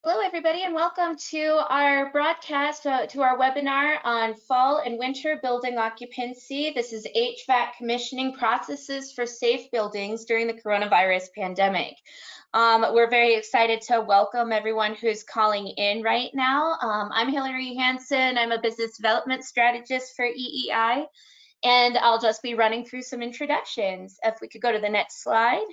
Hello, everybody, and welcome to our broadcast, to our webinar on fall and winter building occupancy. This is HVAC commissioning processes for safe buildings during the coronavirus pandemic. We're very excited to welcome everyone who's calling in right now. I'm Hillary Hansen. I'm a business development strategist for EEI, and I'll just be running through some introductions. If we could go to the next slide.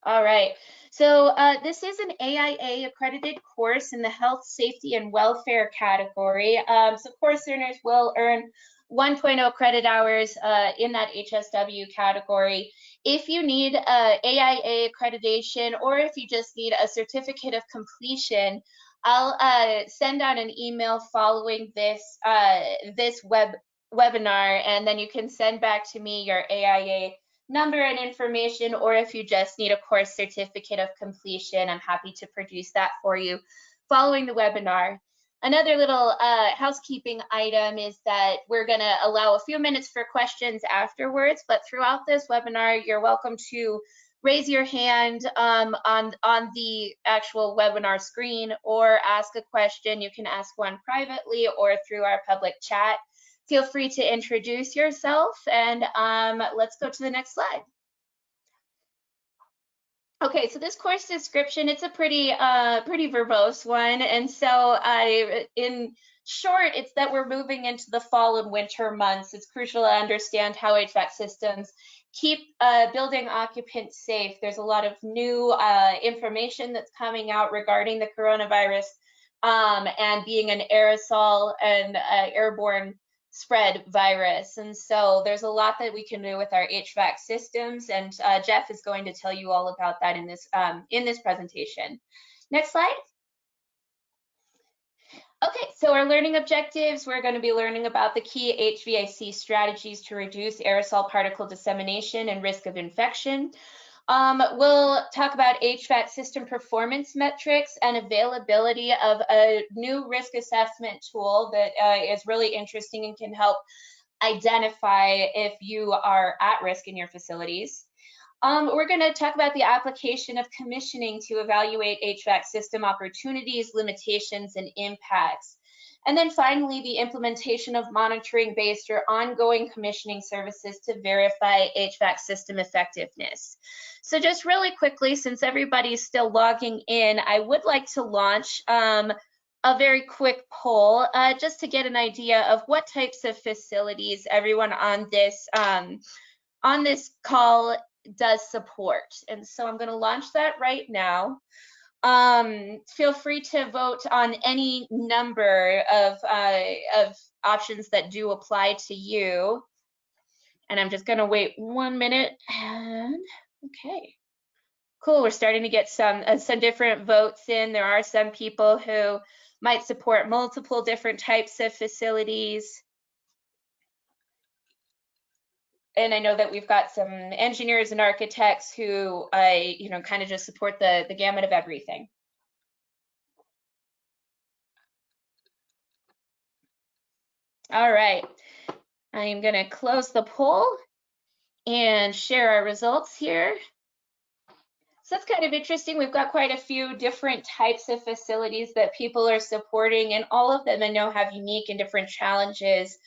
All right, so this is an AIA-accredited course in the health, safety, and welfare category. So course learners will earn 1.0 credit hours in that HSW category. If you need AIA accreditation or if you just need a certificate of completion, I'll send out an email following this, this webinar, and then you can send back to me your AIA number and information, or if you just need a course certificate of completion, I'm happy to produce that for you following the webinar. Another little housekeeping item is that we're going to allow a few minutes for questions afterwards, but throughout this webinar, you're welcome to raise your hand on the actual webinar screen or ask a question. You can ask one privately or through our public chat. Feel free to introduce yourself, and let's go to the next slide. Okay, so this course description, it's a pretty verbose one, and so in short, it's that we're moving into the fall and winter months. It's crucial to understand how HVAC systems keep building occupants safe. There's a lot of new information that's coming out regarding the coronavirus and being an aerosol and airborne spread virus. And so there's a lot that we can do with our HVAC systems, and Jeff is going to tell you all about that in this presentation. Next slide. Okay, so our learning objectives, we're going to be learning about the key HVAC strategies to reduce aerosol particle dissemination and risk of infection. We'll talk about HVAC system performance metrics and availability of a new risk assessment tool that is really interesting and can help identify if you are at risk in your facilities. We're going to talk about the application of commissioning to evaluate HVAC system opportunities, limitations, and impacts. And then finally, the implementation of monitoring-based or ongoing commissioning services to verify HVAC system effectiveness. So just really quickly, since everybody's still logging in, I would like to launch a very quick poll just to get an idea of what types of facilities everyone on this call does support. And so I'm going to launch that right now. Feel free to vote on any number of options that do apply to you. And I'm just going to wait 1 minute. And okay, cool. We're starting to get some different votes in. There are some people who might support multiple different types of facilities. And I know that we've got some engineers and architects who kind of just support the gamut of everything. All right, I am going to close the poll and share our results here. So that's kind of interesting. We've got quite a few different types of facilities that people are supporting, and all of them I know have unique and different challenges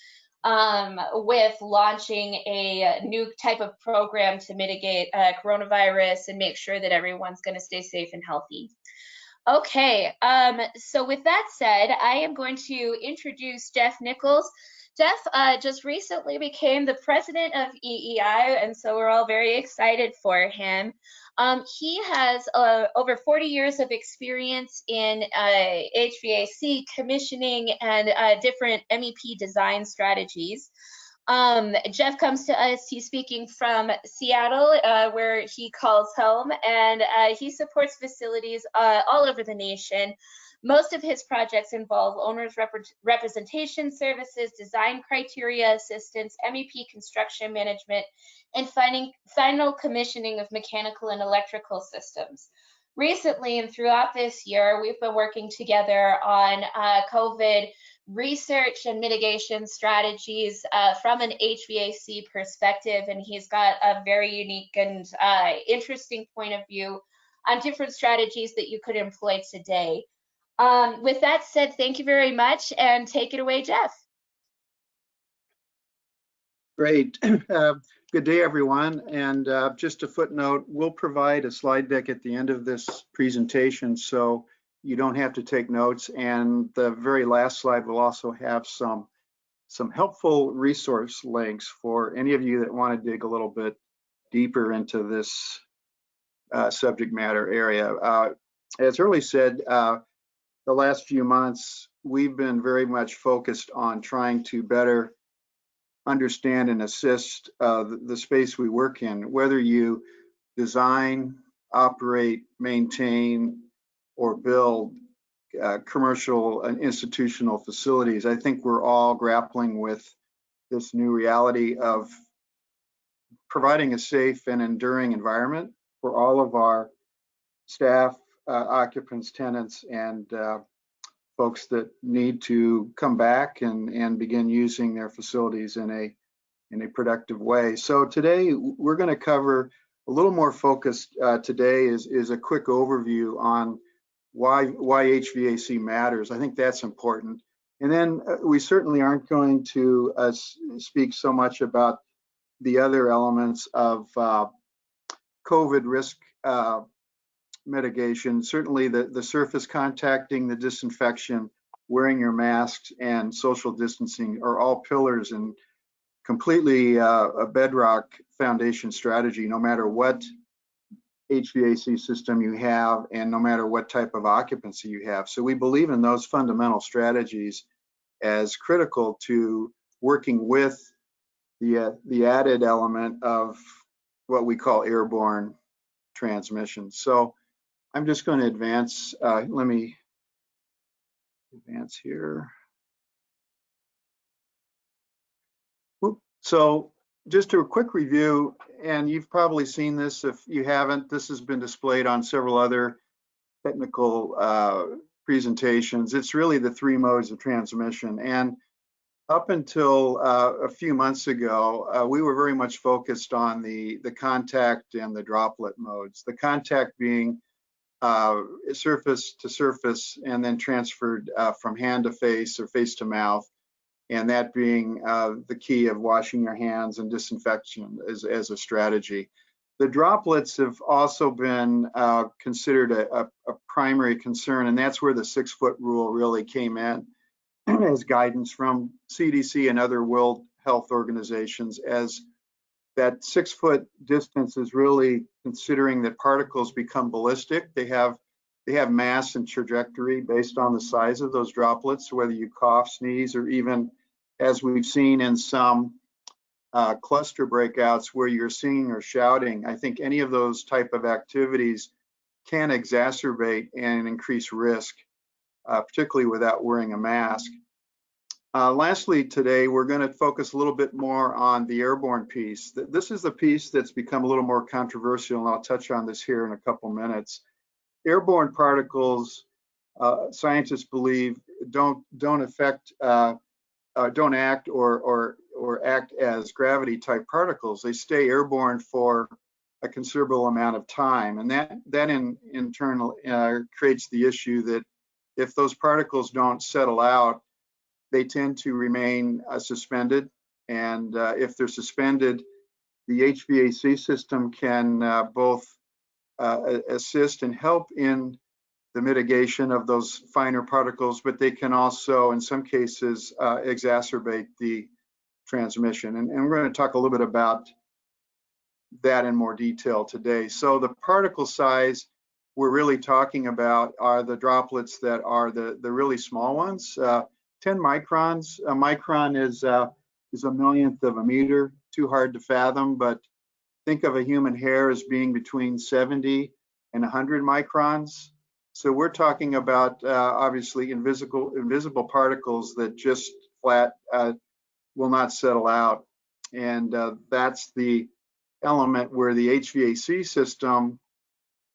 with launching a new type of program to mitigate coronavirus and make sure that everyone's going to stay safe and healthy. Okay, so with that said, I am going to introduce Jeff Nichols. Jeff just recently became the president of EEI, and so we're all very excited for him. He has over 40 years of experience in HVAC commissioning and different MEP design strategies. Jeff comes to us, he's speaking from Seattle, where he calls home, and he supports facilities all over the nation. Most of his projects involve owners representation services, design criteria assistance, MEP construction management, and final commissioning of mechanical and electrical systems. Recently and throughout this year, we've been working together on COVID research and mitigation strategies from an HVAC perspective, and he's got a very unique and interesting point of view on different strategies that you could employ today. With that said, thank you very much, and take it away, Jeff. Great. Good day, everyone. And just a footnote, we'll provide a slide deck at the end of this presentation, so you don't have to take notes. And the very last slide will also have some helpful resource links for any of you that want to dig a little bit deeper into this subject matter area. As Early said, the last few months, we've been very much focused on trying to better understand and assist the space we work in, whether you design, operate, maintain, or build commercial and institutional facilities. I think we're all grappling with this new reality of providing a safe and enduring environment for all of our staff, occupants, tenants, and folks that need to come back and begin using their facilities in a productive way. So today we're going to cover a little more focused today is a quick overview on why HVAC matters. I think that's important. And then we certainly aren't going to speak so much about the other elements of COVID risk mitigation. Certainly the surface contacting, the disinfection, wearing your masks, and social distancing are all pillars and completely a bedrock foundation strategy, no matter what HVAC system you have and no matter what type of occupancy you have. So we believe in those fundamental strategies as critical to working with the added element of what we call airborne transmission. So I'm just going to advance. Let me advance here. So just a quick review, and you've probably seen this. If you haven't, this has been displayed on several other technical presentations. It's really the three modes of transmission. And up until a few months ago, we were very much focused on the contact and the droplet modes. The contact being surface to surface and then transferred from hand to face or face to mouth, and that being the key of washing your hands and disinfection as a strategy. The droplets have also been considered a primary concern, and that's where the 6-foot rule really came in as guidance from CDC and other World Health Organizations, as that 6-foot distance is really considering that particles become ballistic. They have mass and trajectory based on the size of those droplets, whether you cough, sneeze, or even, as we've seen in some cluster breakouts where you're singing or shouting. I think any of those type of activities can exacerbate and increase risk, particularly without wearing a mask. Lastly, today, we're going to focus a little bit more on the airborne piece. This is the piece that's become a little more controversial, and I'll touch on this here in a couple minutes. Airborne particles, scientists believe, don't act or act as gravity-type particles. They stay airborne for a considerable amount of time, and that in turn creates the issue that if those particles don't settle out, they tend to remain suspended. And if they're suspended, the HVAC system can both assist and help in the mitigation of those finer particles, but they can also, in some cases, exacerbate the transmission. And we're going to talk a little bit about that in more detail today. So the particle size we're really talking about are the droplets that are the really small ones. 10 microns. A micron is a millionth of a meter. Too hard to fathom, but think of a human hair as being between 70 and 100 microns. So we're talking about obviously invisible particles that just flat will not settle out. And that's the element where the HVAC system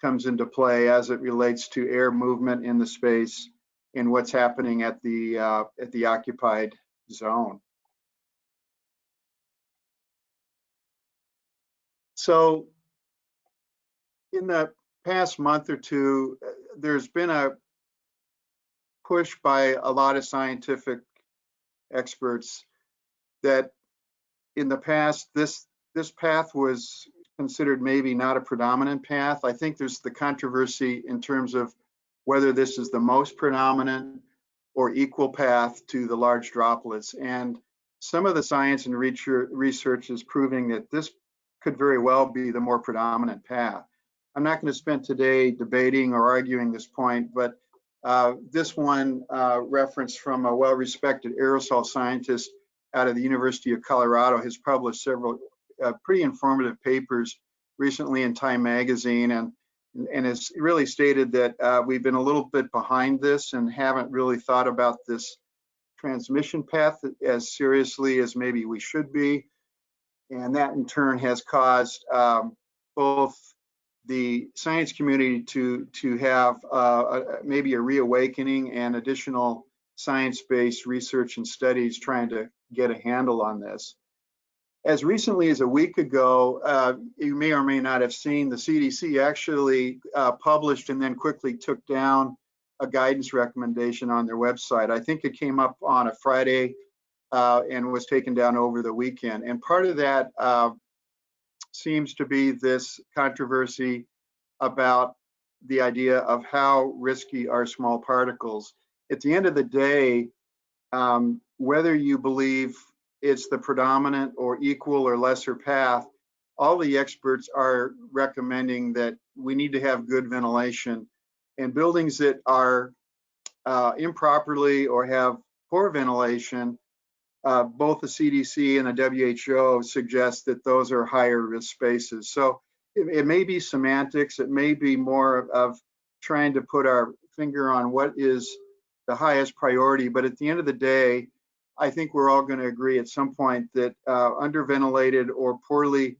comes into play as it relates to air movement in the space in what's happening at the occupied zone. So in the past month or two, there's been a push by a lot of scientific experts that in the past, this path was considered maybe not a predominant path. I think there's the controversy in terms of whether this is the most predominant or equal path to the large droplets. And some of the science and research is proving that this could very well be the more predominant path. I'm not going to spend today debating or arguing this point, but this one reference from a well-respected aerosol scientist out of the University of Colorado has published several pretty informative papers recently in Time magazine, and has really stated that we've been a little bit behind this and haven't really thought about this transmission path as seriously as maybe we should be. And that in turn has caused both the science community to have maybe a reawakening and additional science-based research and studies trying to get a handle on this. As recently as a week ago, you may or may not have seen, the CDC actually published and then quickly took down a guidance recommendation on their website. I think it came up on a Friday and was taken down over the weekend. And part of that seems to be this controversy about the idea of how risky are small particles. At the end of the day, whether you believe it's the predominant or equal or lesser path, all the experts are recommending that we need to have good ventilation, and buildings that are improperly or have poor ventilation, both the CDC and the WHO suggest that those are higher risk spaces. So it may be semantics, it may be more of trying to put our finger on what is the highest priority, but at the end of the day, I think we're all going to agree at some point that underventilated or poorly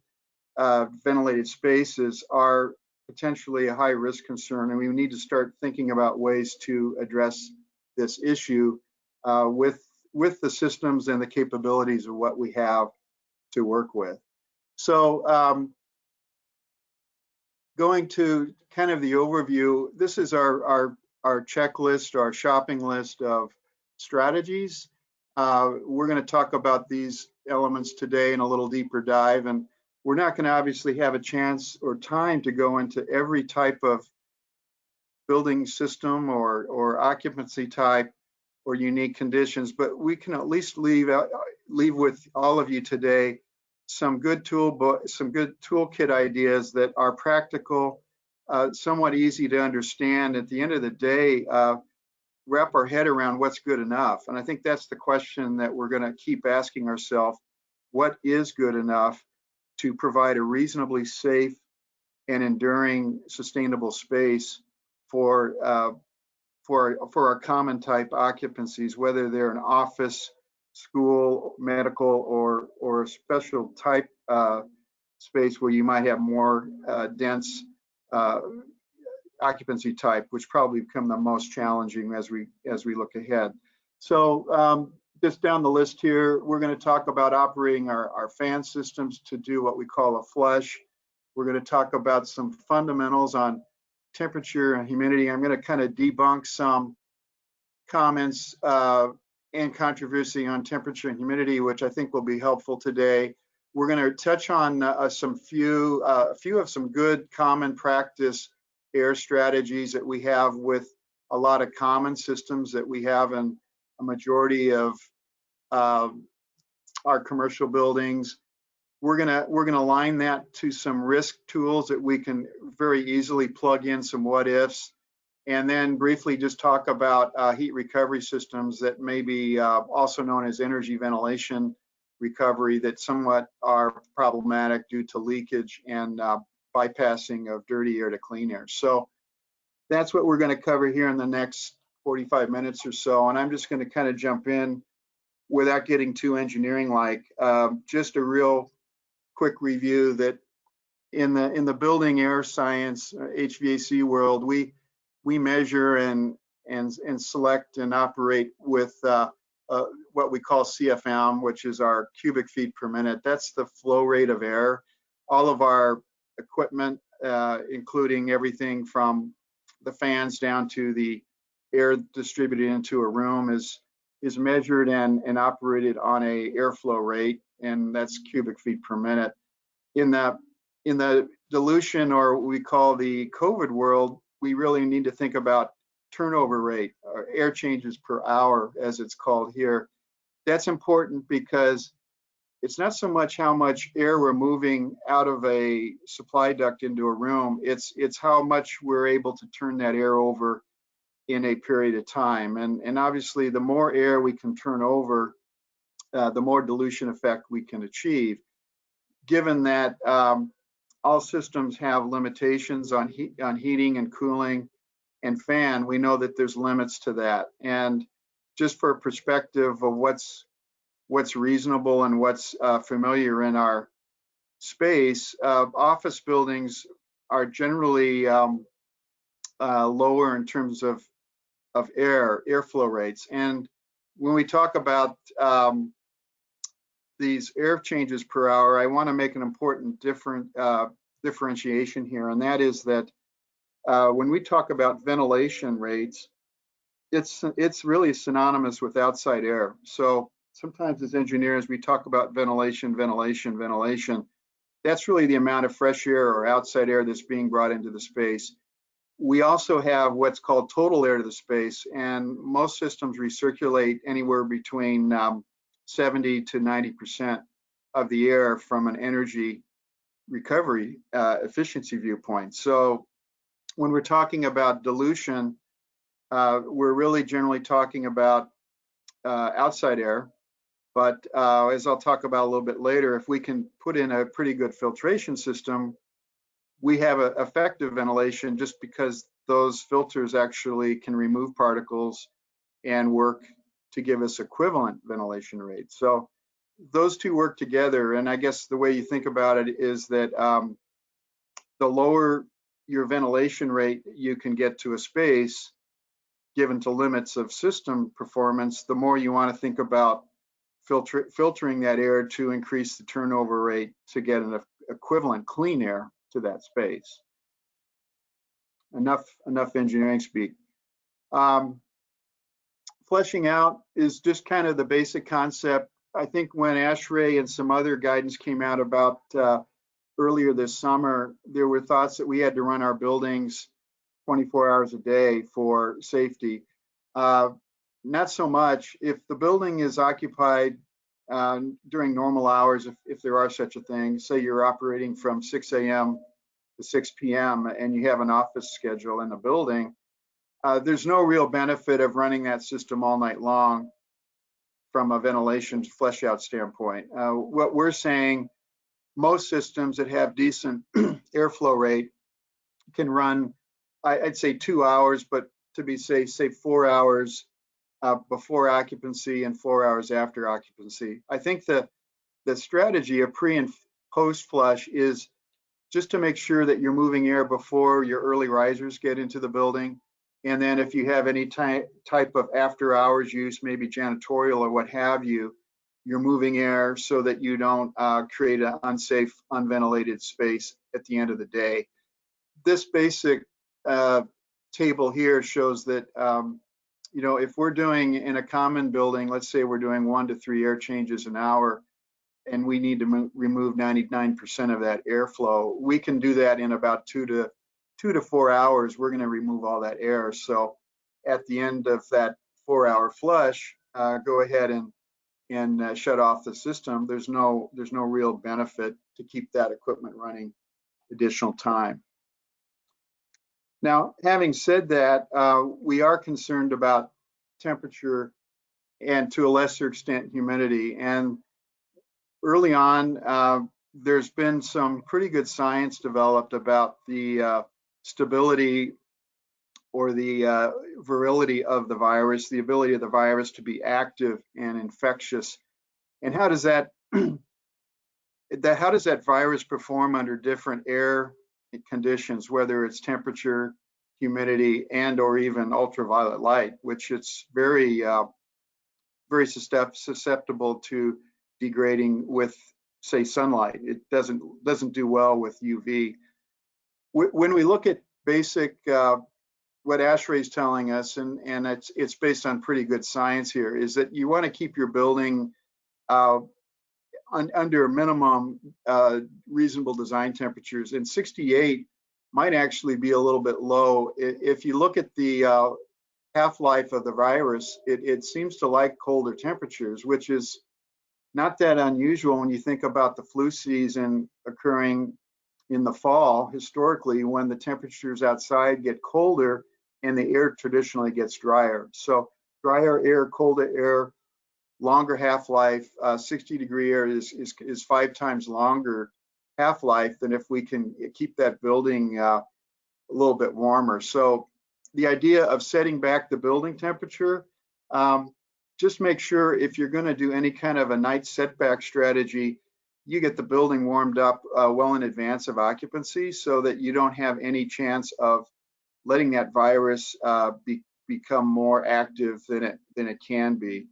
ventilated spaces are potentially a high risk concern, and we need to start thinking about ways to address this issue with the systems and the capabilities of what we have to work with. So going to kind of the overview, this is our checklist, our shopping list of strategies. We're going to talk about these elements today in a little deeper dive, and we're not going to obviously have a chance or time to go into every type of building system or occupancy type or unique conditions, but we can at least leave with all of you today some good toolkit ideas that are practical, somewhat easy to understand. At the end of the day, wrap our head around what's good enough. And I think that's the question that we're going to keep asking ourselves. What is good enough to provide a reasonably safe and enduring sustainable space for our common type occupancies, whether they're an office, school, medical, or a special type space where you might have more dense occupancy type, which probably become the most challenging as we look ahead. So just down the list here, we're going to talk about operating our fan systems to do what we call a flush. We're going to talk about some fundamentals on temperature and humidity. I'm going to kind of debunk some comments and controversy on temperature and humidity, which I think will be helpful today. We're going to touch on a few of some good common practice air strategies that we have with a lot of common systems that we have in a majority of our commercial buildings. We're gonna align that to some risk tools that we can very easily plug in some what ifs, and then briefly just talk about heat recovery systems that may be also known as energy ventilation recovery that somewhat are problematic due to leakage and bypassing of dirty air to clean air. So that's what we're going to cover here in the next 45 minutes or so. And I'm just going to kind of jump in without getting too engineering-like. Just a real quick review that in the building air science HVAC world, we measure and and select and operate with what we call CFM, which is our cubic feet per minute. That's the flow rate of air. All of our equipment, including everything from the fans down to the air distributed into a room, is measured and operated on a airflow rate, and that's cubic feet per minute. In the dilution, or what we call the COVID world, we really need to think about turnover rate, or air changes per hour, as it's called here. That's important because it's not so much how much air we're moving out of a supply duct into a room, it's how much we're able to turn that air over in a period of time. And obviously, the more air we can turn over, the more dilution effect we can achieve. Given that all systems have limitations on heating and cooling and fan, we know that there's limits to that. And just for perspective of what's reasonable and what's familiar in our space, office buildings are generally lower in terms of airflow rates. And when we talk about these air changes per hour, I want to make an important differentiation here, and that is that when we talk about ventilation rates, it's really synonymous with outside air. So sometimes as engineers, we talk about ventilation. That's really the amount of fresh air or outside air that's being brought into the space. We also have what's called total air to the space, and most systems recirculate anywhere between 70 to 90% of the air from an energy recovery efficiency viewpoint. So when we're talking about dilution, we're really generally talking about outside air. But as I'll talk about a little bit later, if we can put in a pretty good filtration system, we have an effective ventilation, just because those filters actually can remove particles and work to give us equivalent ventilation rates. So those two work together. And I guess the way you think about it is that the lower your ventilation rate you can get to a space, given to limits of system performance, the more you want to think about filtering that air to increase the turnover rate to get an equivalent clean air to that space. Enough engineering speak. Fleshing out is just kind of the basic concept. I think when ASHRAE and some other guidance came out about earlier this summer, there were thoughts that we had to run our buildings 24 hours a day for safety. Not so much. If the building is occupied during normal hours, if there are such a thing, say you're operating from 6 a.m. to 6 p.m. and you have an office schedule in the building, there's no real benefit of running that system all night long from a ventilation flush out standpoint. What we're saying, most systems that have decent airflow rate can run, I'd say 2 hours, but to be safe, say 4 hours before occupancy and 4 hours after occupancy. I think the strategy of pre and post flush is just to make sure that you're moving air before your early risers get into the building. And then if you have any type of after hours use, maybe janitorial or what have you, you're moving air so that you don't create an unsafe, unventilated space at the end of the day. This basic table here shows that you know, if we're doing in a common building, let's say we're doing 1 to 3 air changes an hour, and we need to remove 99% of that airflow, we can do that in about 2 to 4 hours. We're going to remove all that air. So at the end of that 4-hour flush, go ahead and shut off the system. There's no real benefit to keep that equipment running additional time. Now, having said that, we are concerned about temperature and to a lesser extent humidity. And early on, there's been some pretty good science developed about the stability or the virility of the virus, the ability of the virus to be active and infectious. And how does that virus perform under different air conditions, whether it's temperature, humidity and or even ultraviolet light, which it's very susceptible to degrading with, say, sunlight. It doesn't do well with UV. When we look at basic what ASHRAE is telling us, and it's based on pretty good science here, is that you want to keep your building under minimum reasonable design temperatures, and 68 might actually be a little bit low. If you look at the half-life of the virus, it seems to like colder temperatures, which is not that unusual when you think about the flu season occurring in the fall, historically, when the temperatures outside get colder and the air traditionally gets drier. So drier air, colder air, longer half-life. 60-degree air is 5 times longer half-life than if we can keep that building a little bit warmer. So the idea of setting back the building temperature, just make sure if you're going to do any kind of a night setback strategy, you get the building warmed up well in advance of occupancy, so that you don't have any chance of letting that virus become more active than it can be.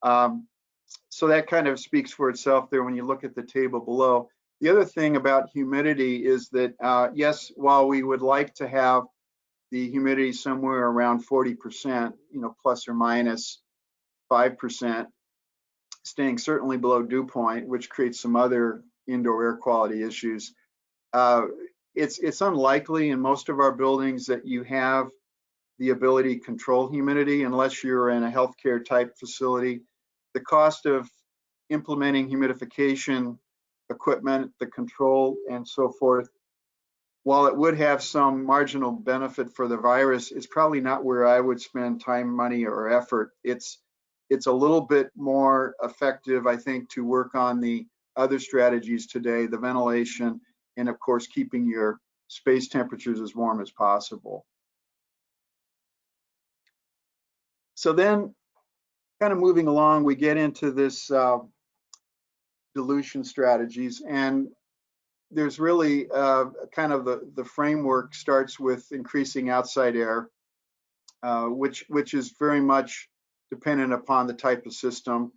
So that kind of speaks for itself there when you look at the table below. The other thing about humidity is that, yes, while we would like to have the humidity somewhere around 40%, plus or minus 5%, staying certainly below dew point, which creates some other indoor air quality issues. It's unlikely in most of our buildings that you have the ability to control humidity unless you're in a healthcare type facility. The cost of implementing humidification equipment, the control, and so forth, while it would have some marginal benefit for the virus, is probably not where I would spend time, money, or effort. It's a little bit more effective, I think, to work on the other strategies today, the ventilation, and of course, keeping your space temperatures as warm as possible. So then, kind of moving along, we get into this dilution strategies, and there's really kind of the framework starts with increasing outside air, which is very much dependent upon the type of system.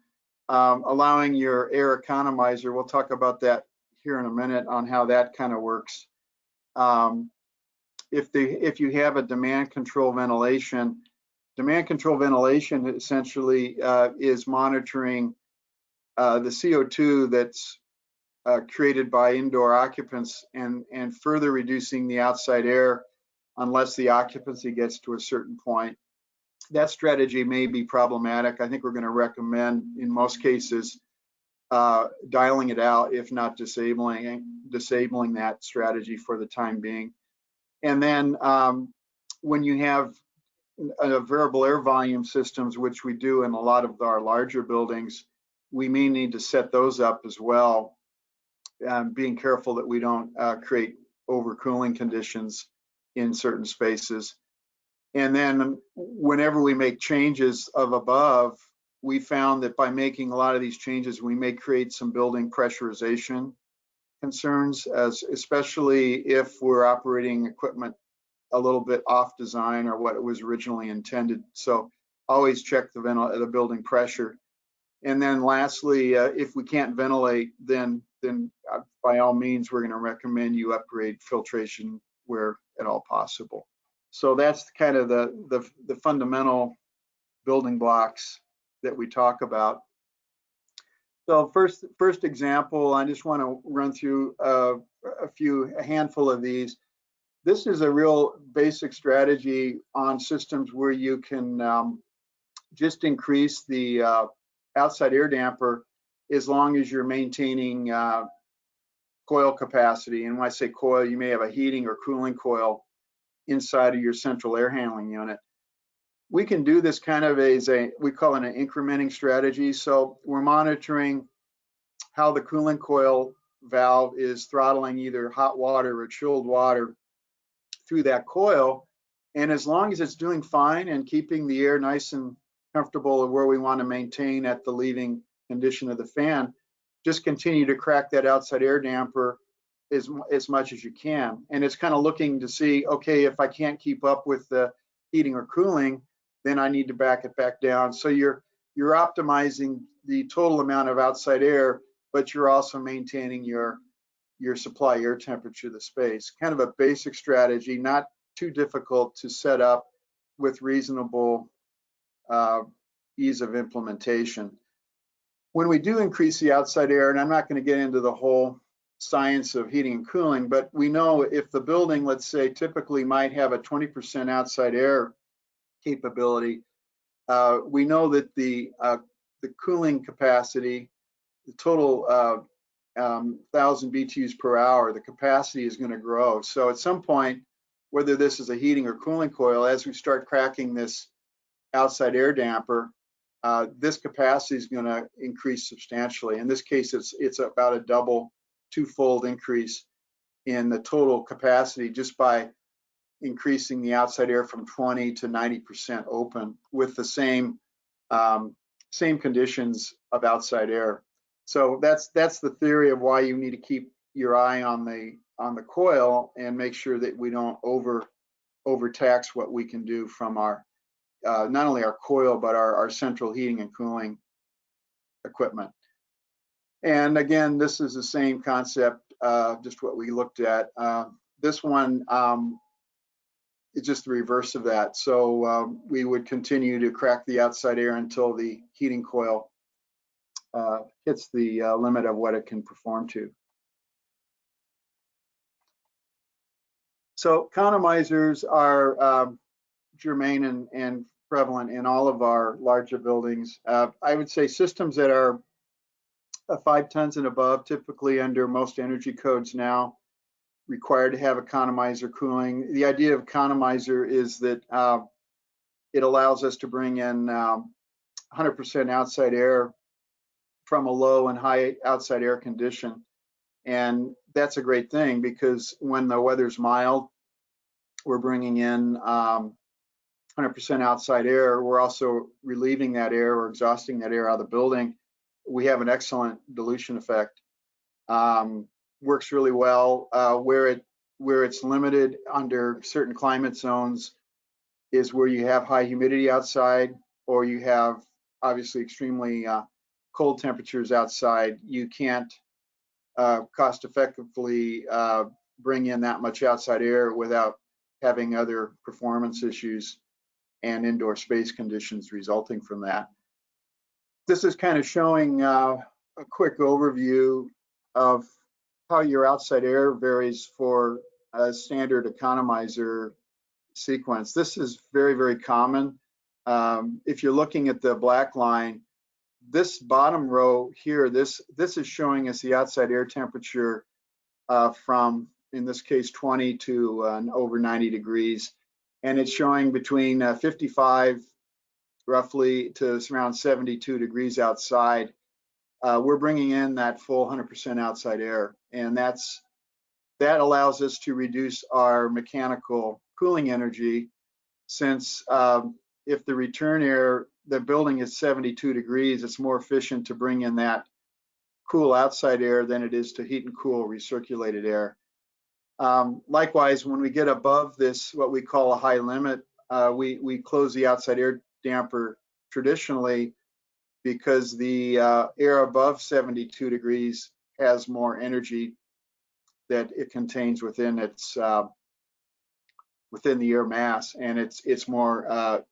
Allowing your air economizer, we'll talk about that here in a minute on how that kind of works. If you have a demand control ventilation essentially is monitoring the CO2 that's created by indoor occupants and further reducing the outside air unless the occupancy gets to a certain point. That strategy may be problematic. I think we're going to recommend, in most cases, dialing it out, if not disabling that strategy for the time being. And then when you have variable air volume systems, which we do in a lot of our larger buildings, we may need to set those up as well, being careful that we don't create overcooling conditions in certain spaces. And then whenever we make changes of above, we found that by making a lot of these changes, we may create some building pressurization concerns, especially if we're operating equipment a little bit off design or what it was originally intended. So always check the building pressure. And then lastly, if we can't ventilate, then by all means, we're going to recommend you upgrade filtration where at all possible. So that's kind of the fundamental building blocks that we talk about. So first example, I just want to run through a handful of these. This is a real basic strategy on systems where you can just increase the outside air damper as long as you're maintaining coil capacity. And when I say coil, you may have a heating or cooling coil inside of your central air handling unit. We can do this kind of as we call it an incrementing strategy. So we're monitoring how the cooling coil valve is throttling either hot water or chilled water through that coil. And as long as it's doing fine and keeping the air nice and comfortable where we want to maintain at the leaving condition of the fan, just continue to crack that outside air damper as much as you can. And it's kind of looking to see, okay, if I can't keep up with the heating or cooling, then I need to back it back down. So you're optimizing the total amount of outside air, but you're also maintaining your supply air temperature of the space. Kind of a basic strategy, not too difficult to set up with reasonable ease of implementation. When we do increase the outside air, and I'm not going to get into the whole science of heating and cooling, but we know if the building, let's say, typically might have a 20% outside air capability, we know that the cooling capacity, the total 1,000 BTUs per hour, the capacity is going to grow. So at some point, whether this is a heating or cooling coil, as we start cracking this outside air damper, this capacity is going to increase substantially. In this case, it's about a double, twofold increase in the total capacity just by increasing the outside air from 20 to 90% open with the same conditions of outside air. So that's the theory of why you need to keep your eye on the coil and make sure that we don't overtax what we can do from our not only our coil but our central heating and cooling equipment. And again, this is the same concept, just what we looked at. This one is just the reverse of that. So we would continue to crack the outside air until the heating coil hits the limit of what it can perform to. So economizers are germane and prevalent in all of our larger buildings. I would say systems that are 5 tons and above, typically under most energy codes now, required to have economizer cooling. The idea of economizer is that it allows us to bring in 100% outside air from a low and high outside air condition. And that's a great thing because when the weather's mild, we're bringing in 100% outside air. We're also relieving that air or exhausting that air out of the building. We have an excellent dilution effect. Works really well. Where it's limited under certain climate zones is where you have high humidity outside, or you have obviously extremely cold temperatures outside. You can't cost effectively bring in that much outside air without having other performance issues and indoor space conditions resulting from that. This is kind of showing a quick overview of how your outside air varies for a standard economizer sequence. This is very, very common. If you're looking at the black line, this bottom row here, this is showing us the outside air temperature from, in this case, 20 to over 90 degrees. And it's showing between 55 roughly to around 72 degrees outside. We're bringing in that full 100% outside air, and that allows us to reduce our mechanical cooling energy, since if the return air, the building is 72 degrees, it's more efficient to bring in that cool outside air than it is to heat and cool recirculated air. Likewise, when we get above this, what we call a high limit, we close the outside air damper traditionally because the air above 72 degrees has more energy that it contains within its within the air mass, and it's more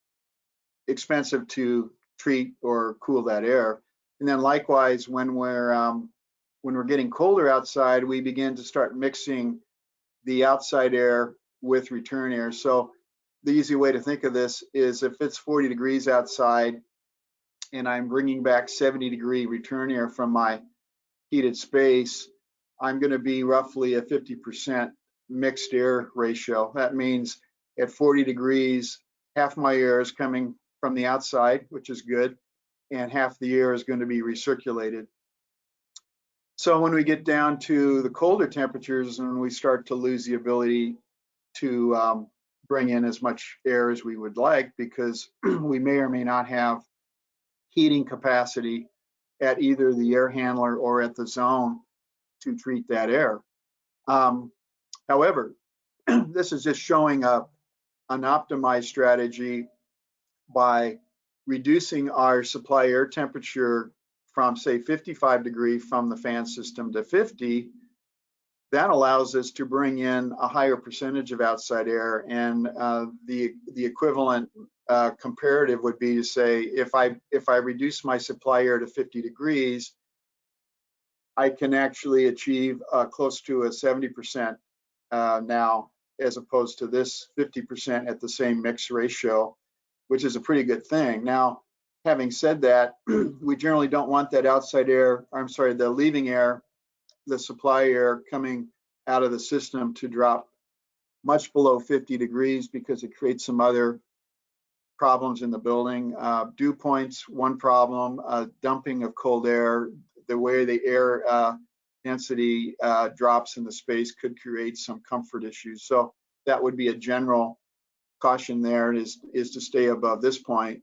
expensive to treat or cool that air. And then likewise, when we're getting colder outside, we begin to start mixing the outside air with return air. So the easy way to think of this is if it's 40 degrees outside and I'm bringing back 70-degree return air from my heated space, I'm going to be roughly a 50% mixed air ratio. That means at 40 degrees, half my air is coming from the outside, which is good, and half the air is going to be recirculated. So when we get down to the colder temperatures and we start to lose the ability to bring in as much air as we would like, because we may or may not have heating capacity at either the air handler or at the zone to treat that air. However, this is just showing an optimized strategy by reducing our supply air temperature from, say, 55 degrees from the fan system to 50. That allows us to bring in a higher percentage of outside air, and the equivalent comparative would be to say, if I reduce my supply air to 50 degrees, I can actually achieve close to a 70% now, as opposed to this 50% at the same mix ratio, which is a pretty good thing. Now, having said that, we generally don't want that outside air, I'm sorry, the leaving air, the supply air coming out of the system to drop much below 50 degrees, because it creates some other problems in the building. Dew points, one problem, dumping of cold air, the way the air density drops in the space could create some comfort issues. So that would be a general caution there, is to stay above this point.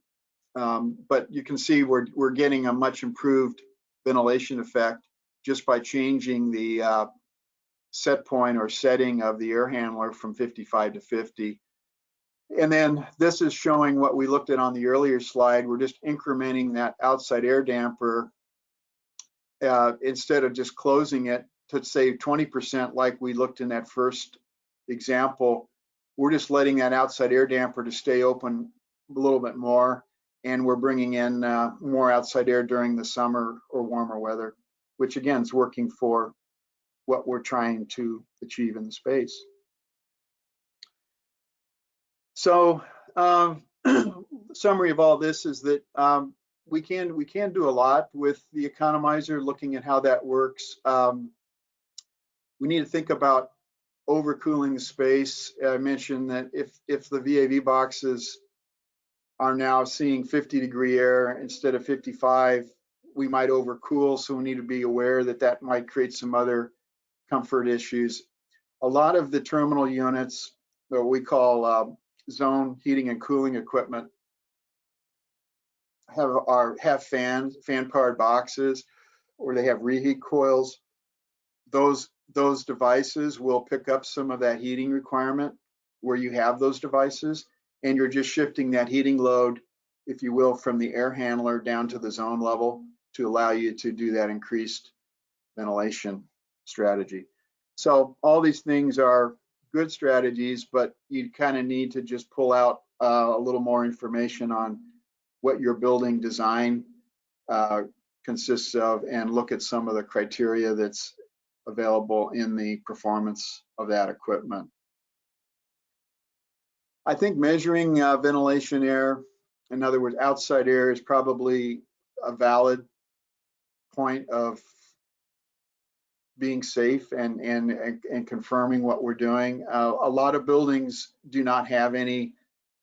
But you can see we're getting a much improved ventilation effect just by changing the set point or setting of the air handler from 55 to 50. And then this is showing what we looked at on the earlier slide. We're just incrementing that outside air damper instead of just closing it to say 20% like we looked in that first example. We're just letting that outside air damper to stay open a little bit more, and we're bringing in more outside air during the summer or warmer weather, which again is working for what we're trying to achieve in the space. So summary of all this is that we can do a lot with the economizer, looking at how that works. We need to think about overcooling the space. I mentioned that if the VAV boxes are now seeing 50-degree air instead of 55, we might overcool, so we need to be aware that that might create some other comfort issues. A lot of the terminal units that we call zone heating and cooling equipment have fan-powered boxes, or they have reheat coils. Those devices will pick up some of that heating requirement where you have those devices, and you're just shifting that heating load, if you will, from the air handler down to the zone level to allow you to do that increased ventilation strategy. So all these things are good strategies, but you kind of need to just pull out a little more information on what your building design consists of, and look at some of the criteria that's available in the performance of that equipment. I think measuring ventilation air, in other words, outside air, is probably a valid point of being safe and confirming what we're doing. A lot of buildings do not have any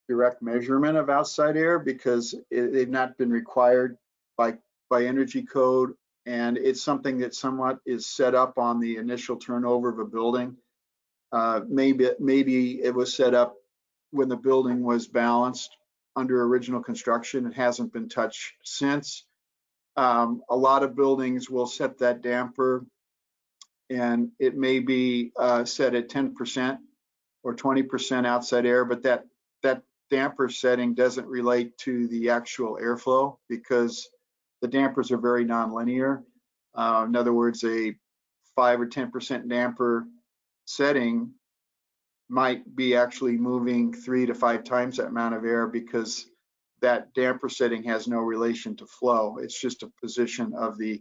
direct measurement of outside air because they've not been required by energy code, and it's something that somewhat is set up on the initial turnover of a building. Maybe it was set up when the building was balanced under original construction. It hasn't been touched since. A lot of buildings will set that damper, and it may be set at 10% or 20% outside air, but that damper setting doesn't relate to the actual airflow, because the dampers are very nonlinear. In other words, a 5 or 10% damper setting might be actually moving 3 to 5 times that amount of air, because that damper setting has no relation to flow. It's just a position of the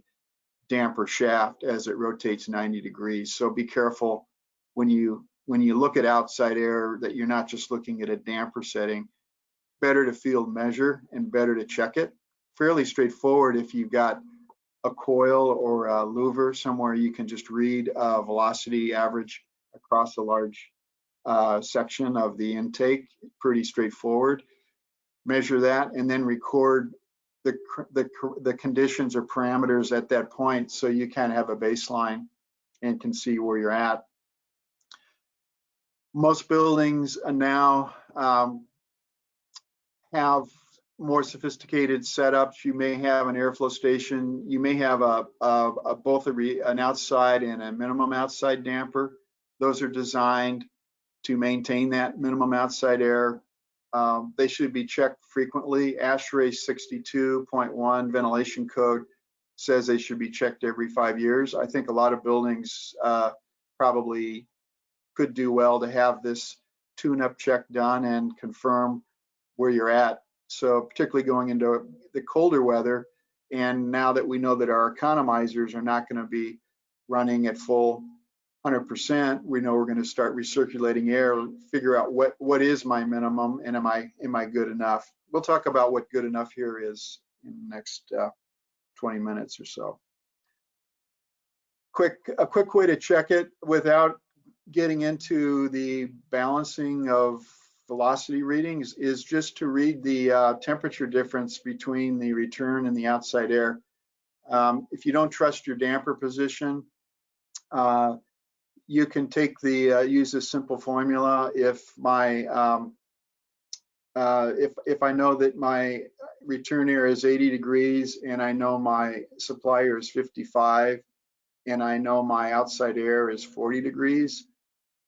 damper shaft as it rotates 90 degrees. So be careful when you look at outside air that you're not just looking at a damper setting. Better to field measure and better to check it. Fairly straightforward if you've got a coil or a louver somewhere you can just read velocity average across a large section of the intake. Pretty straightforward. Measure that and then record the conditions or parameters at that point, so you kind of have a baseline and can see where you're at. Most buildings now have more sophisticated setups. You may have an airflow station. You may have both an outside and a minimum outside damper. Those are designed to maintain that minimum outside air. They should be checked frequently. ASHRAE 62.1 ventilation code says they should be checked every 5 years. I think a lot of buildings probably could do well to have this tune-up check done and confirm where you're at. So particularly going into the colder weather, and now that we know that our economizers are not going to be running at full 100%, we know we're going to start recirculating air, figure out what is my minimum, and am I good enough. We'll talk about what good enough here is in the next 20 minutes or so. A quick way to check it without getting into the balancing of velocity readings is just to read the temperature difference between the return and the outside air. If you don't trust your damper position, you can take use a simple formula. If my if I know that my return air is 80 degrees and I know my supply air is 55 and I know my outside air is 40 degrees,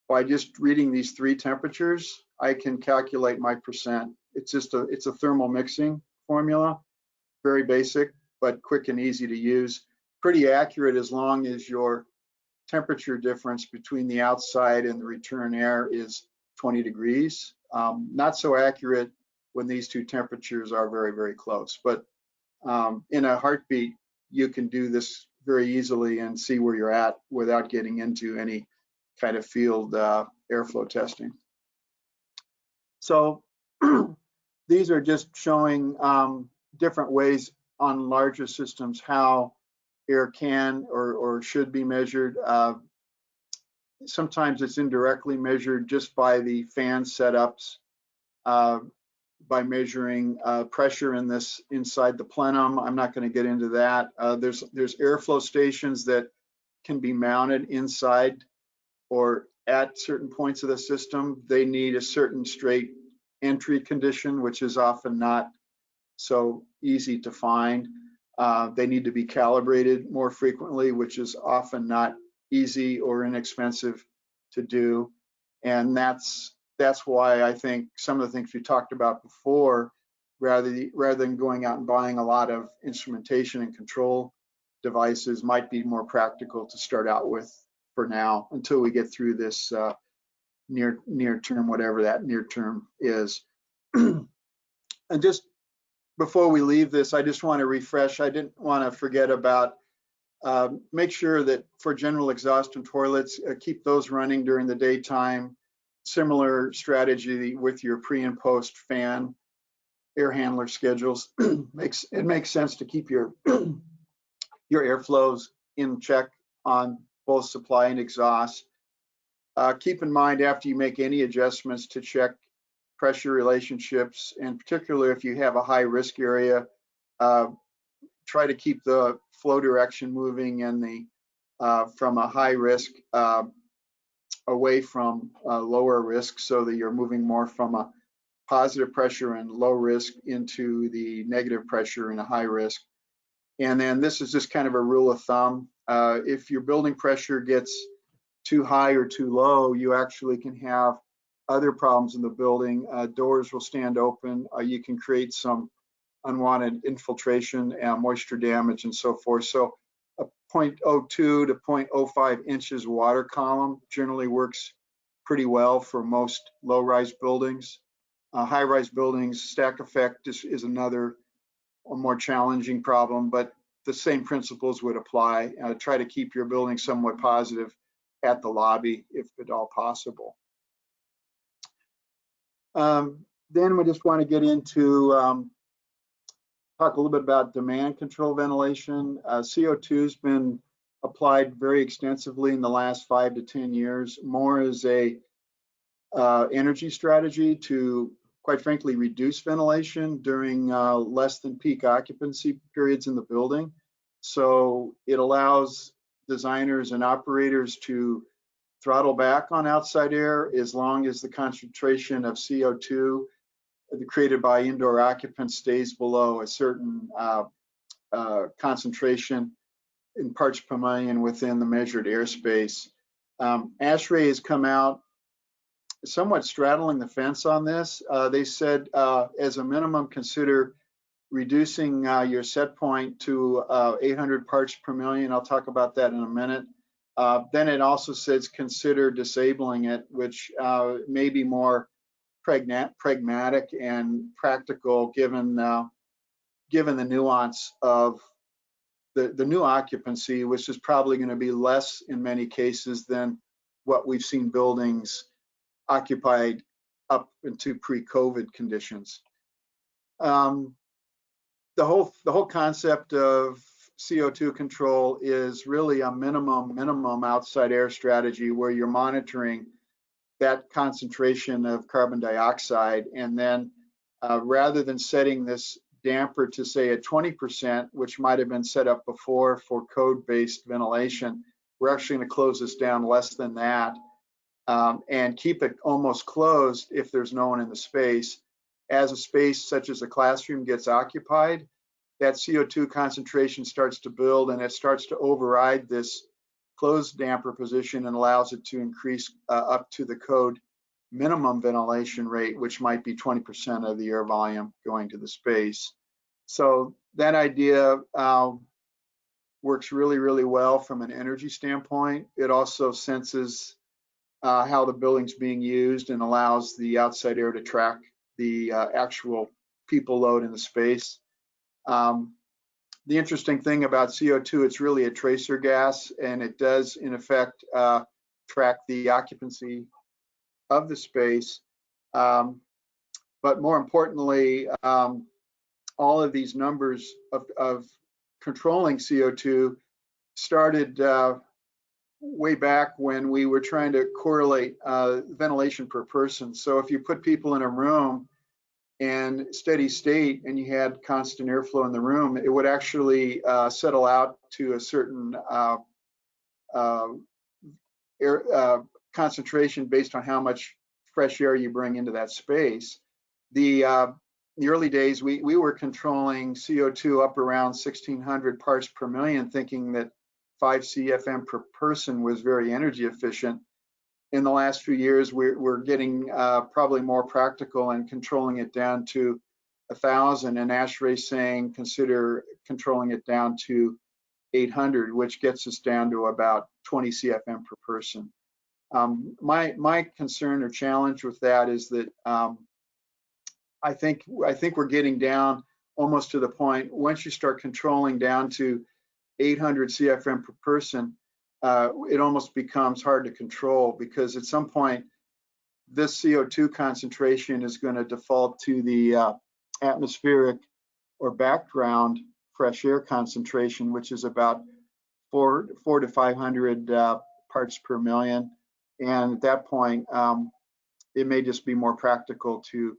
by just reading these three temperatures, I can calculate my percent. It's a thermal mixing formula, very basic, but quick and easy to use. Pretty accurate as long as your temperature difference between the outside and the return air is 20 degrees. Not so accurate when these two temperatures are very, very close. But in a heartbeat, you can do this very easily and see where you're at without getting into any kind of field airflow testing. So these are just showing different ways on larger systems how air can or should be measured. Sometimes it's indirectly measured just by the fan setups, by measuring pressure in this inside the plenum. I'm not going to get into that. There's airflow stations that can be mounted inside or at certain points of the system. They need a certain straight entry condition, which is often not so easy to find. They need to be calibrated more frequently, which is often not easy or inexpensive to do. And that's why I think some of the things we talked about before, rather than going out and buying a lot of instrumentation and control devices, might be more practical to start out with for now until we get through this near term, whatever that near term is. And just before we leave this, I just want to refresh. I didn't want to forget about make sure that for general exhaust and toilets, keep those running during the daytime. Similar strategy with your pre and post fan air handler schedules. It makes sense to keep your airflows in check on both supply and exhaust. Keep in mind after you make any adjustments to check pressure relationships, and particularly if you have a high risk area, try to keep the flow direction moving and from a high risk away from lower risk, so that you're moving more from a positive pressure and low risk into the negative pressure and a high risk. And then this is just kind of a rule of thumb. If your building pressure gets too high or too low, you actually can have other problems in the building. Doors will stand open. You can create some unwanted infiltration and moisture damage and so forth. So a 0.02 to 0.05 inches water column generally works pretty well for most low-rise buildings. High-rise buildings, stack effect is another more challenging problem, but the same principles would apply. Try to keep your building somewhat positive at the lobby if at all possible. Then we just want to get into talk a little bit about demand control ventilation. CO2 has been applied very extensively in the last 5 to 10 years, more as a energy strategy to, quite frankly, reduce ventilation during less than peak occupancy periods in the building. So it allows designers and operators to throttle back on outside air as long as the concentration of CO2 created by indoor occupants stays below a certain concentration in parts per million within the measured airspace. ASHRAE has come out somewhat straddling the fence on this. They said as a minimum, consider reducing your set point to 800 parts per million. I'll talk about that in a minute. Then it also says consider disabling it, which may be more pragmatic and practical given the nuance of the new occupancy, which is probably going to be less in many cases than what we've seen buildings occupied up into pre-COVID conditions. The whole concept of CO2 control is really a minimum outside air strategy where you're monitoring that concentration of carbon dioxide, and then rather than setting this damper to say at 20%, which might have been set up before for code-based ventilation, we're actually going to close this down less than that and keep it almost closed if there's no one in the space. As a space such as a classroom gets occupied, that CO2 concentration starts to build and it starts to override this closed damper position and allows it to increase up to the code minimum ventilation rate, which might be 20% of the air volume going to the space. So that idea works really, really well from an energy standpoint. It also senses how the building's being used and allows the outside air to track the actual people load in the space. The interesting thing about CO2, it's really a tracer gas, and it does in effect track the occupancy of the space. But more importantly, all of these numbers of controlling CO2 started way back when we were trying to correlate ventilation per person. So if you put people in a room and steady state and you had constant airflow in the room, it would actually settle out to a certain air concentration based on how much fresh air you bring into that space. The early days, we were controlling CO2 up around 1,600 parts per million, thinking that 5 CFM per person was very energy efficient. In the last few years, we're getting probably more practical and controlling it down to 1,000, and ASHRAE saying consider controlling it down to 800, which gets us down to about 20 CFM per person. My concern or challenge with that is that I think we're getting down almost to the point, once you start controlling down to 800 CFM per person, it almost becomes hard to control, because at some point this CO2 concentration is going to default to the atmospheric or background fresh air concentration, which is about 400 to 500 parts per million. And at that point, it may just be more practical to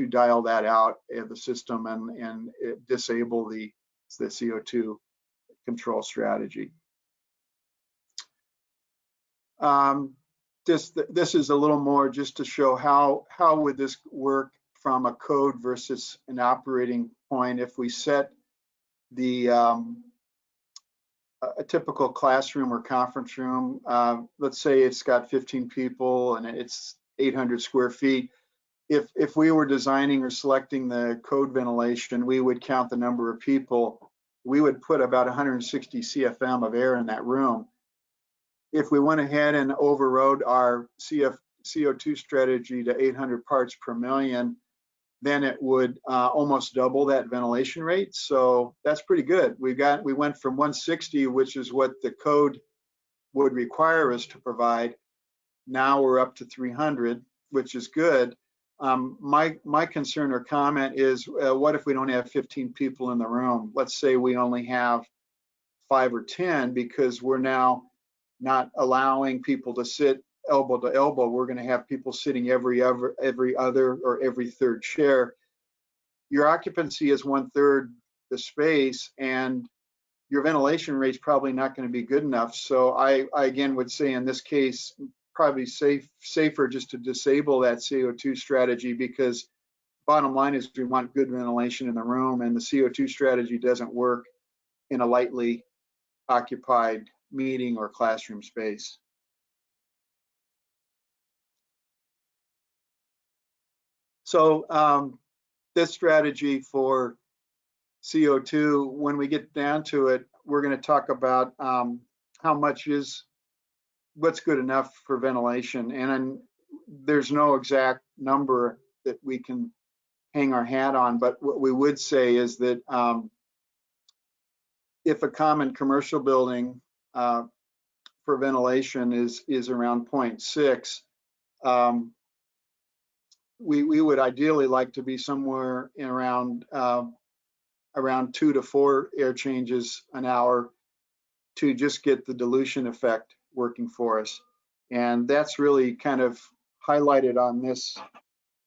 dial that out of the system and disable the CO2 control strategy. This is a little more just to show how would this work from a code versus an operating point. If we set the a typical classroom or conference room, let's say it's got 15 people and it's 800 square feet. If we were designing or selecting the code ventilation, we would count the number of people. We would put about 160 CFM of air in that room. If we went ahead and overrode our CO2 strategy to 800 parts per million, then it would almost double that ventilation rate. So that's pretty good. We went from 160, which is what the code would require us to provide. Now we're up to 300, which is good. My concern or comment is, what if we don't have 15 people in the room? Let's say we only have 5 or 10, because we're now not allowing people to sit elbow to elbow. We're going to have people sitting every other or every third chair. Your occupancy is 1/3 the space, and your ventilation rate's probably not going to be good enough. So I again would say in this case, probably safer just to disable that CO2 strategy, because bottom line is we want good ventilation in the room, and the CO2 strategy doesn't work in a lightly occupied meeting or classroom space. So this strategy for CO2, when we get down to it, we're going to talk about how much is what's good enough for ventilation. And there's no exact number that we can hang our hat on, but what we would say is that if a common commercial building for ventilation is around 0.6, we would ideally like to be somewhere in around 2 to 4 air changes an hour to just get the dilution effect working for us. And that's really kind of highlighted on this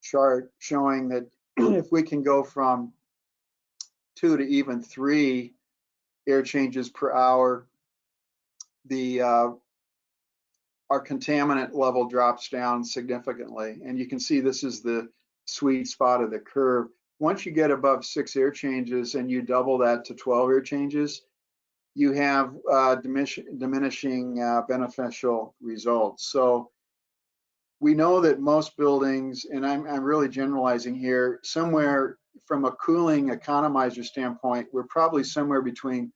chart, showing that if we can go from 2 to even 3 air changes per hour, our contaminant level drops down significantly. And you can see this is the sweet spot of the curve. Once you get above 6 air changes and you double that to 12 air changes, you have diminishing beneficial results. So we know that most buildings, and I'm really generalizing here, somewhere from a cooling economizer standpoint, we're probably somewhere between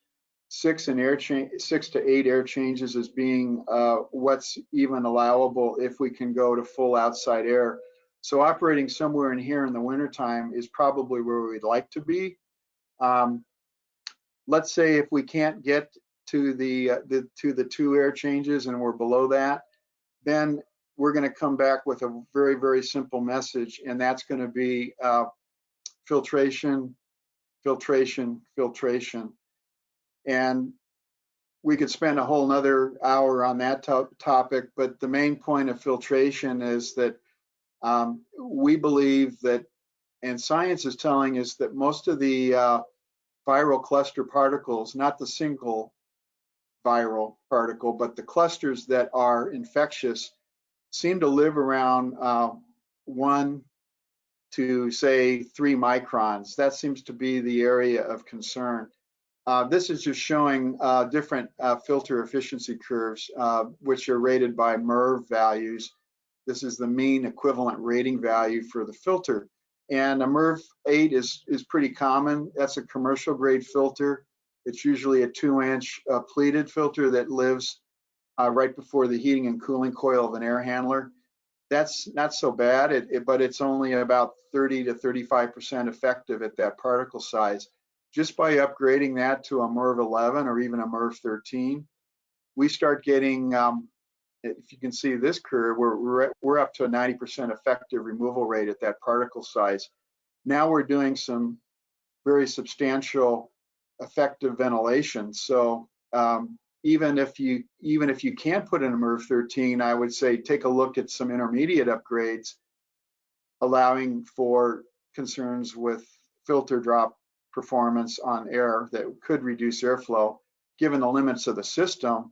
6 to 8 air changes as being what's even allowable if we can go to full outside air. So operating somewhere in here in the wintertime is probably where we'd like to be. Let's say if we can't get to the 2 air changes and we're below that, then we're going to come back with a very, very simple message, and that's going to be filtration, filtration, filtration. And we could spend a whole nother hour on that topic, but the main point of filtration is that we believe that, and science is telling us that most of the viral cluster particles, not the single viral particle, but the clusters that are infectious, seem to live around 1 to say 3 microns. That seems to be the area of concern. This is just showing different filter efficiency curves, which are rated by MERV values. This is the mean equivalent rating value for the filter. And a MERV 8 is pretty common. That's a commercial grade filter. It's usually a 2-inch pleated filter that lives right before the heating and cooling coil of an air handler. That's not so bad, but it's only about 30 to 35% effective at that particle size. Just by upgrading that to a MERV 11 or even a MERV 13, we start getting, if you can see this curve, we're up to a 90% effective removal rate at that particle size. Now we're doing some very substantial effective ventilation. So even if you can't put in a MERV 13, I would say take a look at some intermediate upgrades, allowing for concerns with filter drop performance on air that could reduce airflow. Given the limits of the system,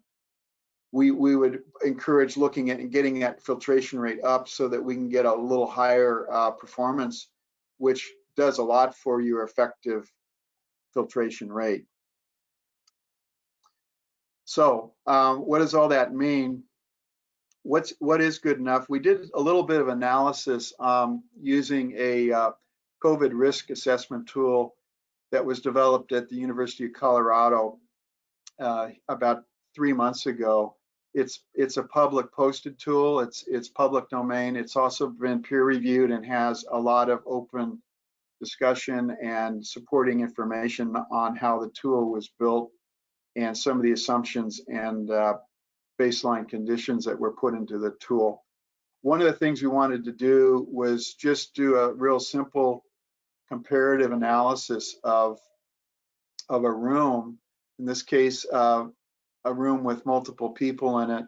we would encourage looking at and getting that filtration rate up so that we can get a little higher performance, which does a lot for your effective filtration rate. So what does all that mean? What is good enough? We did a little bit of analysis using a COVID risk assessment tool that was developed at the University of Colorado about 3 months ago. It's a public posted tool. It's public domain. It's also been peer reviewed and has a lot of open discussion and supporting information on how the tool was built and some of the assumptions and baseline conditions that were put into the tool. One of the things we wanted to do was just do a real simple comparative analysis of a room, in this case, a room with multiple people in it.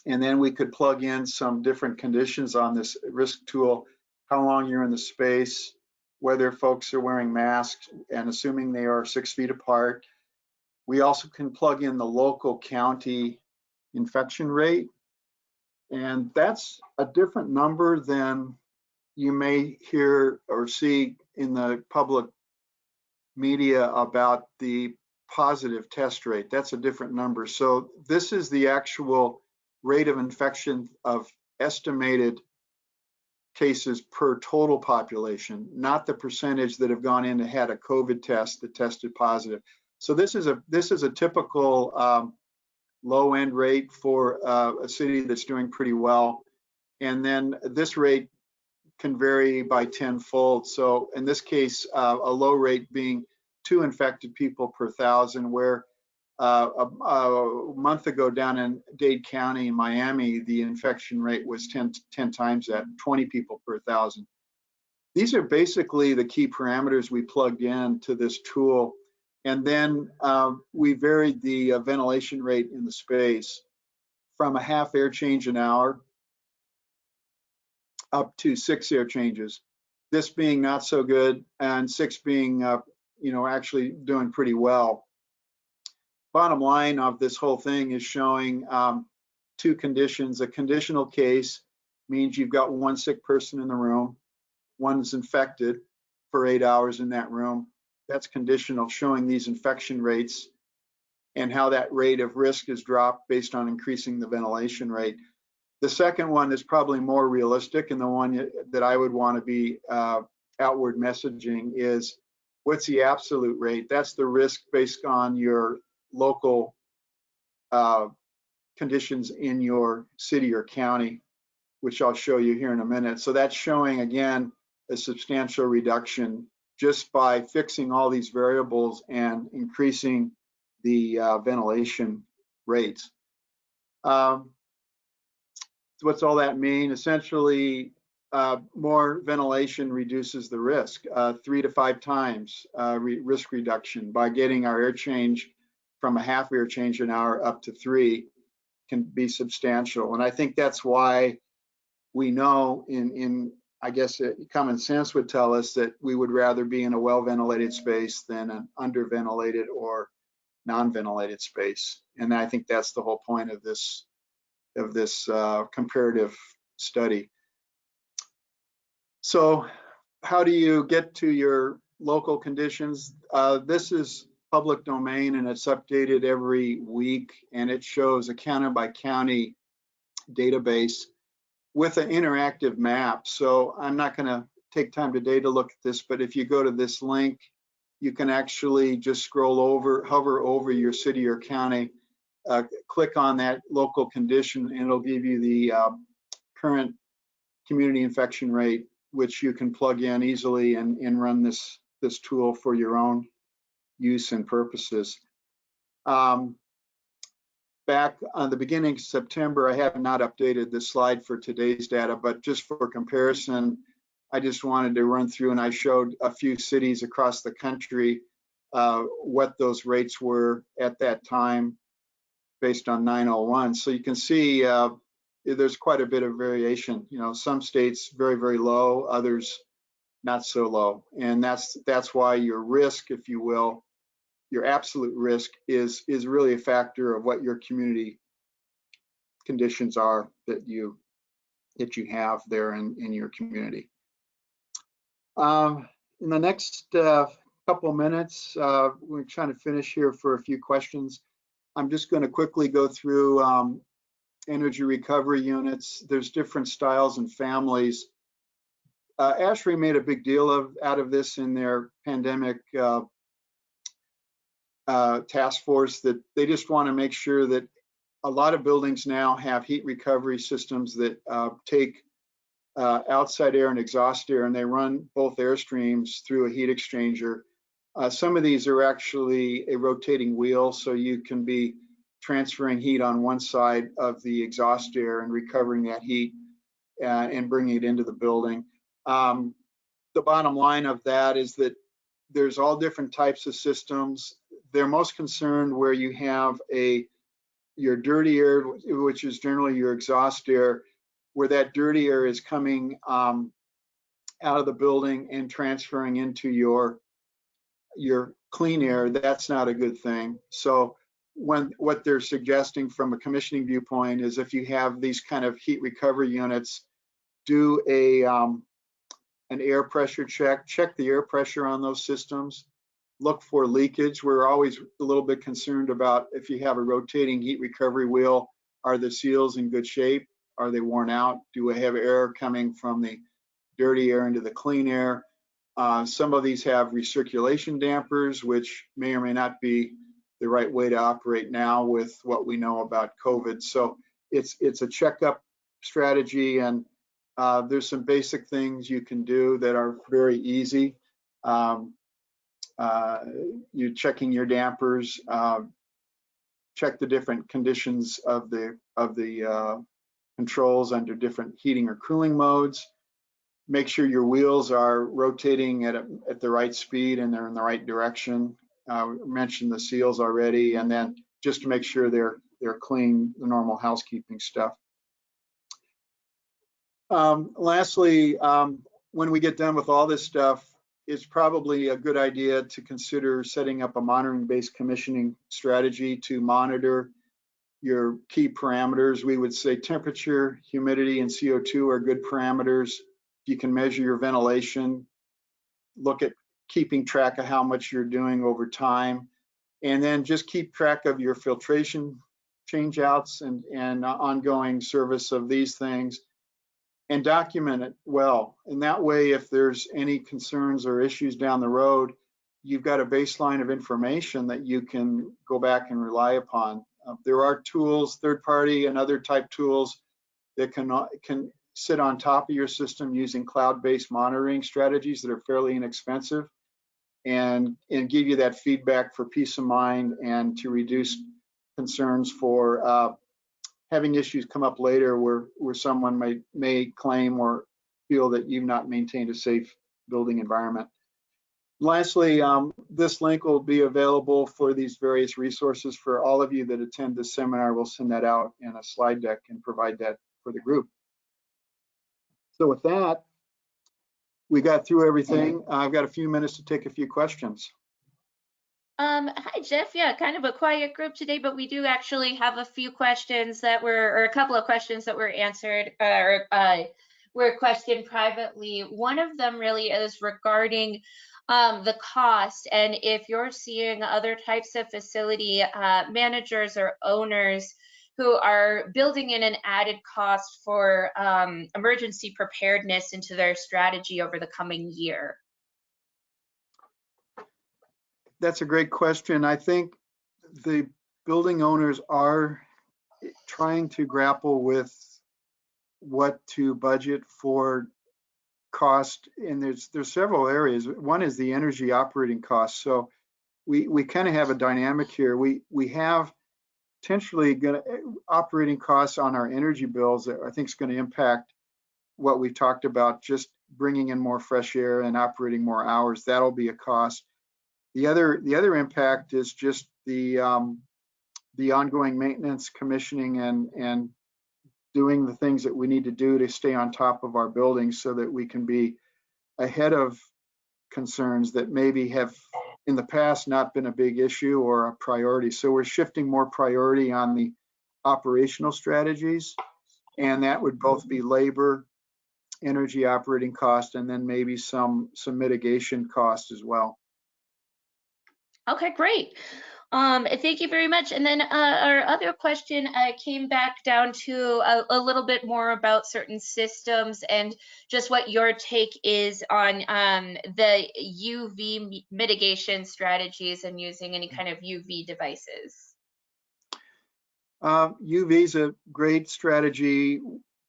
And then we could plug in some different conditions on this risk tool, how long you're in the space, whether folks are wearing masks, and assuming they are 6 feet apart. We also can plug in the local county infection rate. And that's a different number than you may hear or see in the public media about the positive test rate. That's a different number. So this is the actual rate of infection of estimated cases per total population, not the percentage that have gone in and had a COVID test that tested positive. So this is a typical low end rate for a city that's doing pretty well. And then this rate can vary by tenfold. So in this case, a low rate being 2 infected people per 1,000, where a month ago down in Dade County in Miami, the infection rate was 10 times that, 20 people per 1,000. These are basically the key parameters we plugged in to this tool. And then we varied the ventilation rate in the space from a half air change an hour up to 6 air changes. This being not so good, and 6 being, actually doing pretty well. Bottom line of this whole thing is showing 2 conditions. A conditional case means you've got 1 sick person in the room, 1's infected for 8 hours in that room. That's conditional, showing these infection rates and how that rate of risk is dropped based on increasing the ventilation rate. The second one is probably more realistic, and the one that I would want to be outward messaging is, what's the absolute rate? That's the risk based on your local conditions in your city or county, which I'll show you here in a minute. So that's showing, again, a substantial reduction just by fixing all these variables and increasing the ventilation rates. What's all that mean? Essentially, more ventilation reduces the risk, 3 to 5 times risk reduction by getting our air change from a half air change an hour up to 3 can be substantial. And I think that's why we know I guess common sense would tell us that we would rather be in a well-ventilated space than an under-ventilated or non-ventilated space. And I think that's the whole point of this comparative study. So how do you get to your local conditions? This is public domain, and it's updated every week, and it shows a county by county database with an interactive map. So I'm not going to take time today to look at this, but if you go to this link, you can actually just scroll over, hover over your city or county, click on that local condition, and it'll give you the current community infection rate, which you can plug in easily and run this tool for your own use and purposes. Back on the beginning of September, I have not updated this slide for today's data, but just for comparison, I just wanted to run through, and I showed a few cities across the country what those rates were at that time based on 901. So you can see there's quite a bit of variation. Some states very, very low, others not so low. And that's why your risk, if you will, your absolute risk is really a factor of what your community conditions are that you have there in your community. In the next couple of minutes, we're trying to finish here for a few questions. I'm just going to quickly go through energy recovery units. There's different styles and families. ASHRAE made a big deal out of this in their pandemic task force, that they just want to make sure that a lot of buildings now have heat recovery systems that take outside air and exhaust air, and they run both air streams through a heat exchanger. Some of these are actually a rotating wheel, so you can be transferring heat on one side of the exhaust air and recovering that heat and bringing it into the building. The bottom line of that is that there's all different types of systems. They're most concerned where you have your dirty air, which is generally your exhaust air, where that dirty air is coming out of the building and transferring into your clean air. That's not a good thing. So what they're suggesting from a commissioning viewpoint is, if you have these kind of heat recovery units, do an air pressure check the air pressure on those systems, look for leakage. We're always a little bit concerned about, if you have a rotating heat recovery wheel, are the seals in good shape? Are they worn out? Do we have air coming from the dirty air into the clean air. Some of these have recirculation dampers, which may or may not be the right way to operate now with what we know about COVID. So it's a checkup strategy, and there's some basic things you can do that are very easy. You checking your dampers, check the different conditions of the controls under different heating or cooling modes. Make sure your wheels are rotating at the right speed and they're in the right direction. We mentioned the seals already, and then just to make sure they're clean, the normal housekeeping stuff. Lastly, when we get done with all this stuff, it's probably a good idea to consider setting up a monitoring-based commissioning strategy to monitor your key parameters. We would say temperature, humidity, and CO2 are good parameters. You can measure your ventilation, look at keeping track of how much you're doing over time, and then just keep track of your filtration changeouts and ongoing service of these things, and document it well. And that way, if there's any concerns or issues down the road, you've got a baseline of information that you can go back and rely upon. There are tools, third-party and other type tools that can sit on top of your system using cloud-based monitoring strategies that are fairly inexpensive and give you that feedback for peace of mind and to reduce concerns for having issues come up later where someone may claim or feel that you've not maintained a safe building environment. Lastly, this link will be available for these various resources for all of you that attend this seminar. We'll send that out in a slide deck and provide that for the group. So with that, we got through everything. I've got a few minutes to take a few questions. Hi, Jeff. Yeah, kind of a quiet group today, but we do actually have a few questions that were, or a couple of questions that were answered or were questioned privately. One of them really is regarding the cost, and if you're seeing other types of facility managers or owners who are building in an added cost for emergency preparedness into their strategy over the coming year. That's a great question. I think the building owners are trying to grapple with what to budget for cost, and there's several areas. One is the energy operating costs. So we kind of have a dynamic here. We have potentially operating costs on our energy bills that I think is going to impact what we've talked about, just bringing in more fresh air and operating more hours. That'll be a cost. The other impact is just the ongoing maintenance, commissioning, and doing the things that we need to do to stay on top of our buildings so that we can be ahead of concerns that maybe have in the past not been a big issue or a priority. So we're shifting more priority on the operational strategies, and that would both be labor, energy operating cost, and then maybe some mitigation cost as well. Okay, great. Thank you very much. And then our other question came back down to a little bit more about certain systems and just what your take is on the UV mitigation strategies and using any kind of UV devices. UV is a great strategy,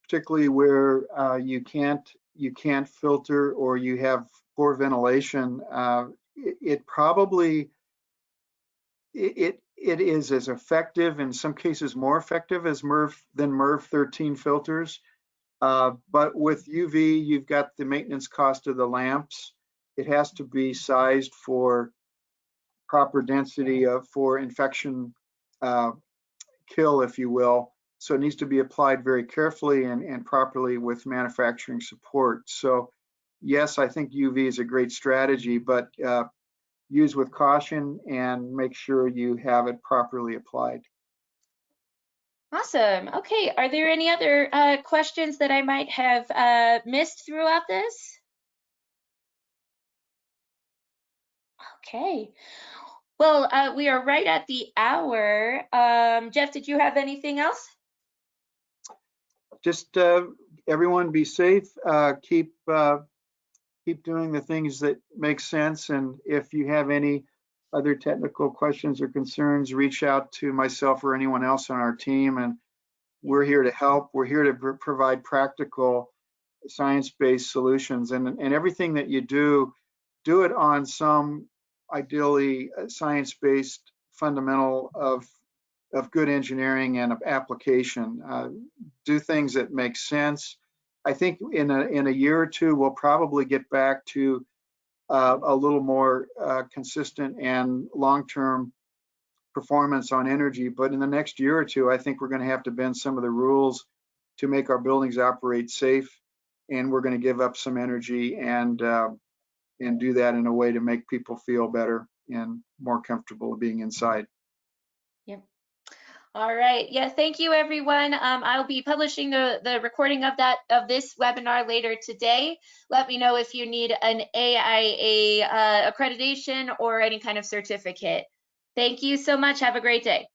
particularly where you can't filter or you have poor ventilation. It is as effective, in some cases more effective as MERV 13 filters. But with UV, you've got the maintenance cost of the lamps. It has to be sized for proper density for infection kill, if you will. So it needs to be applied very carefully and properly with manufacturing support. So yes, I think UV is a great strategy, but use with caution and make sure you have it properly applied. Awesome. Okay, are there any other questions that I might have missed throughout this? Okay. Well, we are right at the hour. Jeff, did you have anything else? Just everyone be safe. Keep doing the things that make sense. And if you have any other technical questions or concerns, reach out to myself or anyone else on our team. And we're here to help. We're here to provide practical science-based solutions. And everything that you do it on some ideally science-based fundamental of good engineering and of application. Do things that make sense. I think in a year or two, we'll probably get back to a little more consistent and long-term performance on energy. But in the next year or two, I think we're going to have to bend some of the rules to make our buildings operate safe. And we're going to give up some energy and do that in a way to make people feel better and more comfortable being inside. Yep. All right. Yeah, thank you, everyone. I'll be publishing the recording of this webinar later today. Let me know if you need an AIA accreditation or any kind of certificate. Thank you so much. Have a great day.